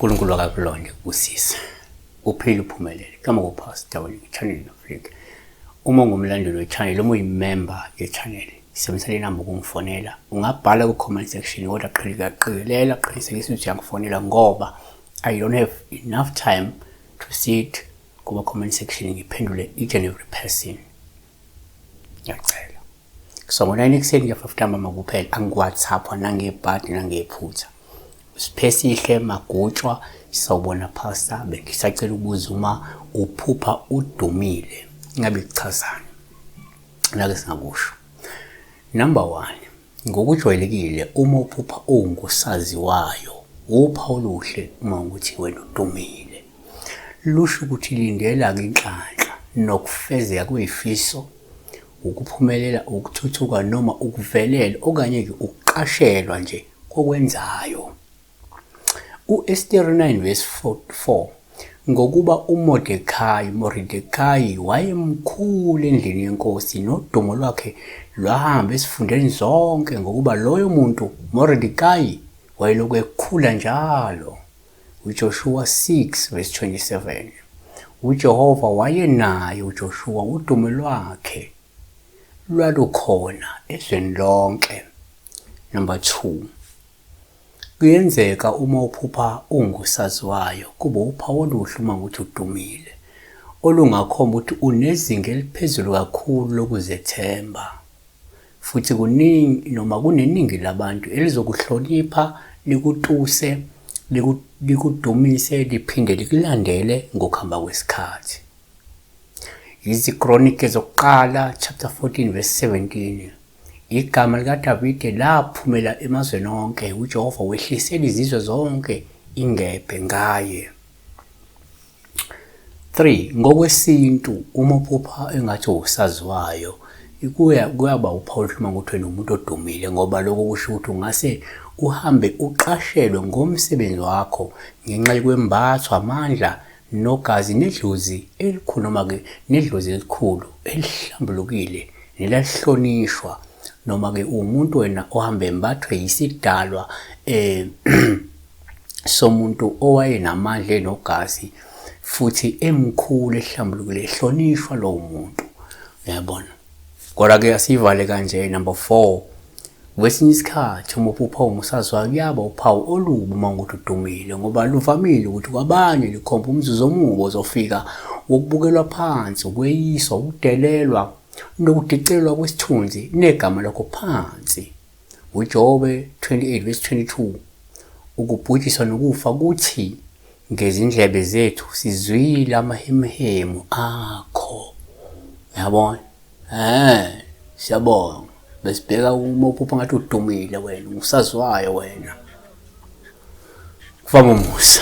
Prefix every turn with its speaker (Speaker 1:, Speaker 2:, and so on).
Speaker 1: uNkulunkulu akakulonde kusisa uphile uphumelele kama kupastor we-Channel Africa. Uma ungumlandeli we-channel, uma uyimember ye-channel, sebenzisa inamba ukungifonela. Ungabhala ku-comment section kodwa qinisekisa ukuthi uyangifonela ngoba I don't have enough time to sit kuma-comment section ngiphendule each and every person. Ngiyacela. So ngo-9 ekuseni ngiyafuftama makuphela angi-WhatsApp nangebhadi nangephutha. Space ihle magutshwa sawubona pastor bengisacela ukubuza uma uphupha udumile ngabe kuchazana. Nake singakusho. Number 1, ngokujwayelekile uma uphupha ungusaziwayo uphawu oluhle uma ukuthi wena udumile. Lusho ukuthi lindela inhlanhla nokufezeka kwezifiso, ukuphumelela, ukuthuthuka noma ukuvelela okanye ke ukuqashelwa nje kokwenzayo. U-Esther 9 verse 4 ngokuba uMordecai wayemkhulu endlini yenkosi nodumo lwakhe lwahamba esifundeni zonke ngokuba loyo muntu Mordecai wayelokhu ekhula njalo. uJoshua 6 verse 27 uJehova wayenaye uJoshua udumo lwakhe lwalukhona ezweni lonke. Number 2, kuyenzeka uma uphupha ungusaziwayo kuba uphawu oluhle uma ukuthi udumile olungakhomba ukuthi unezinga eliphezulu kakhulu lokuzethemba, futhi kuningi noma kuneningi labantu elizokuhlonipha, likutuse, likudumise, liphinde likulandele ngokuhamba kwesikhathi. Izikronike zokuqala chapter 14 verse 17 igama likaDavide laphumela emazweni onke, uJehova wehlisela izizwe zonke ingebhe ngaye. 3, ngokwesintu uma uphupha engathi usaziwayo kuyaba uphawu uma ukuthi wena umuntu odumile ngoba lokho kusho ukuthi ungase uhambe uqashelwe ngomsebenzi wakho ngenxa yokwembathwa amandla nogazi nedlozi elikhulu noma ke nedlozi elikhulu elihlambulukile nelahlonishwa, noma ke umuntu wena ohambe embathwe yisidalwa somuntu owayenamandla enogazi futhi emkhulu ehlambulukile ehlonishwa lo muntu. Uyabona? Kodwa ke asivale kanje. Number 4, kwesinye isikhathi uma uphupha ungusaziwayo kuyaba uphawu olubi uma ukuthi udumile ngoba luvamile ukuthi kwabanye likhomba umzuzu omubi ozofika wokubukelwa phansi, ukweyiswa, ukudelelwa nokudicelwa kwesithunzi negama lakho phansi. uJobe 28 verse 22 ukubhujiswa nokufa kuthi ngezindlebe zethu sizwile amahemhemu akho. Yabona? Siyabonga. Besibheka uma uphupha ngathi udumile wena, usaziwayo wena. Kuvama umusa.